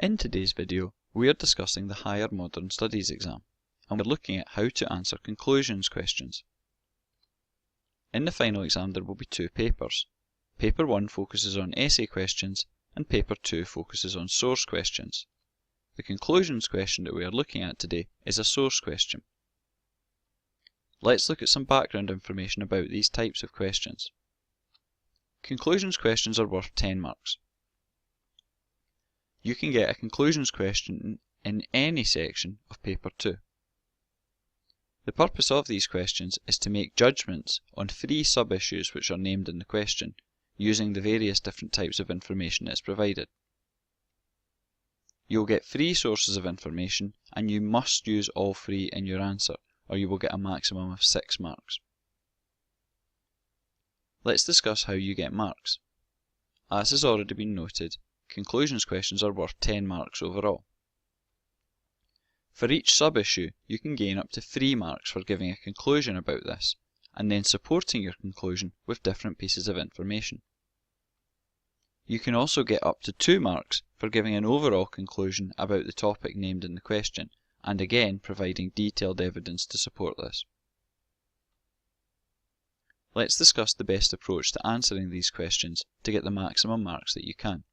In today's video, we are discussing the Higher Modern Studies exam, and we're looking at how to answer conclusions questions. In the final exam there will be two papers. Paper 1 focuses on essay questions, and Paper 2 focuses on source questions. The conclusions question that we are looking at today is a source question. Let's look at some background information about these types of questions. Conclusions questions are worth 10 marks. You can get a conclusions question in any section of Paper 2. The purpose of these questions is to make judgments on 3 sub-issues which are named in the question, using the various different types of information that is provided. You'll get 3 sources of information, and you must use all 3 in your answer, or you will get a maximum of 6 marks. Let's discuss how you get marks. As has already been noted, conclusions questions are worth 10 marks overall. For each sub-issue, you can gain up to 3 marks for giving a conclusion about this, and then supporting your conclusion with different pieces of information. You can also get up to 2 marks for giving an overall conclusion about the topic named in the question, and again providing detailed evidence to support this. Let's discuss the best approach to answering these questions to get the maximum marks that you can.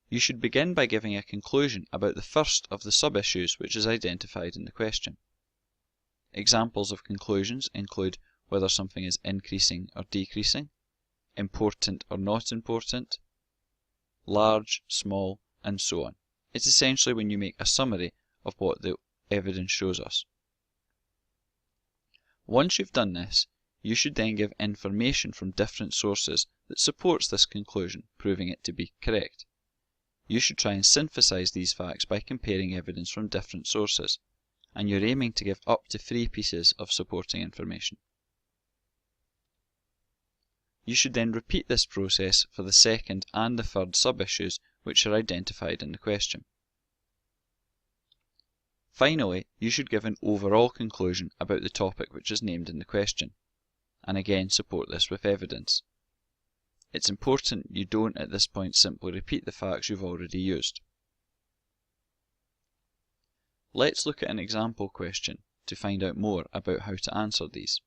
You should begin by giving a conclusion about the first of the sub-issues which is identified in the question. Examples of conclusions include whether something is increasing or decreasing, important or not important, large, small, and so on. It's essentially when you make a summary of what the evidence shows us. Once you've done this, you should then give information from different sources that supports this conclusion, proving it to be correct. You should try and synthesize these facts by comparing evidence from different sources, and you're aiming to give up to 3 pieces of supporting information. You should then repeat this process for the second and the third sub-issues which are identified in the question. Finally, you should give an overall conclusion about the topic which is named in the question, and again support this with evidence. It's important you don't at this point simply repeat the facts you've already used. Let's look at an example question to find out more about how to answer these.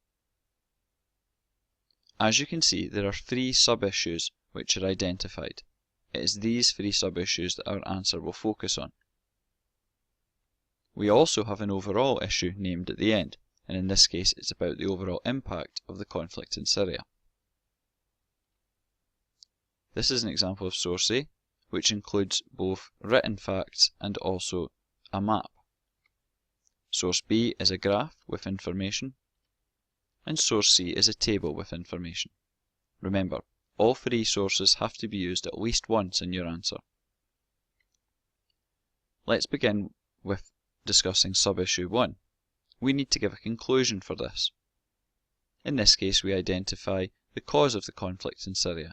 As you can see, there are 3 sub-issues which are identified. It is these 3 sub-issues that our answer will focus on. We also have an overall issue named at the end, and in this case it's about the overall impact of the conflict in Syria. This is an example of source A, which includes both written facts and also a map. Source B is a graph with information, and source C is a table with information. Remember, all 3 sources have to be used at least once in your answer. Let's begin with discussing sub-issue 1. We need to give a conclusion for this. In this case, we identify the cause of the conflict in Syria,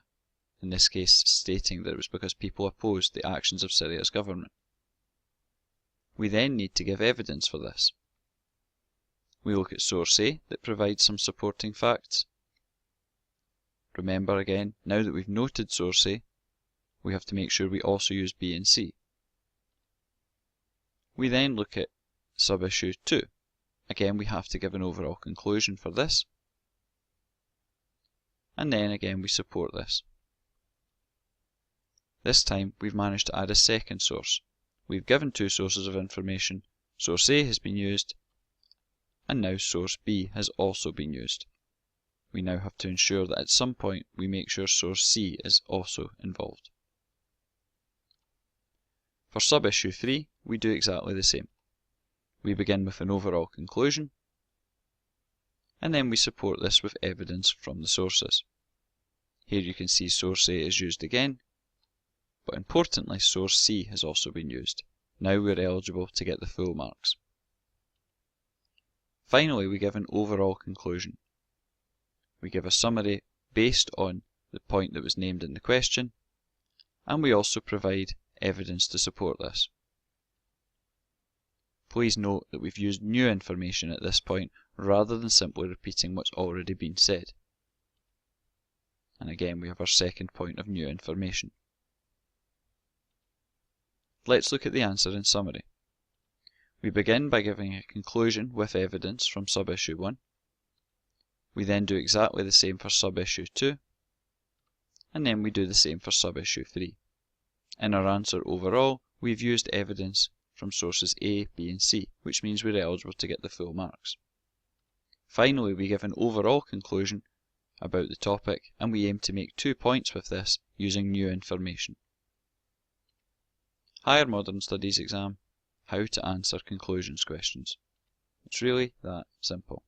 in this case stating that it was because people opposed the actions of Syria's government. We then need to give evidence for this. We look at source A that provides some supporting facts. Remember again, now that we've noted source A, we have to make sure we also use B and C. We then look at sub-issue 2. Again, we have to give an overall conclusion for this. And then again we support this. This time we've managed to add a second source. We've given 2 sources of information. Source A has been used, and now source B has also been used. We now have to ensure that at some point we make sure source C is also involved. For sub-issue 3, we do exactly the same. We begin with an overall conclusion, and then we support this with evidence from the sources. Here you can see source A is used again, but importantly source C has also been used. Now we're eligible to get the full marks. Finally, we give an overall conclusion. We give a summary based on the point that was named in the question, and we also provide evidence to support this. Please note that we've used new information at this point rather than simply repeating what's already been said. And again we have our second point of new information. Let's look at the answer in summary. We begin by giving a conclusion with evidence from sub-issue 1. We then do exactly the same for sub-issue 2. And then we do the same for sub-issue 3. In our answer overall, we've used evidence from sources A, B and C, which means we're eligible to get the full marks. Finally, we give an overall conclusion about the topic, and we aim to make 2 points with this using new information. Higher Modern Studies exam, how to answer conclusions questions. It's really that simple.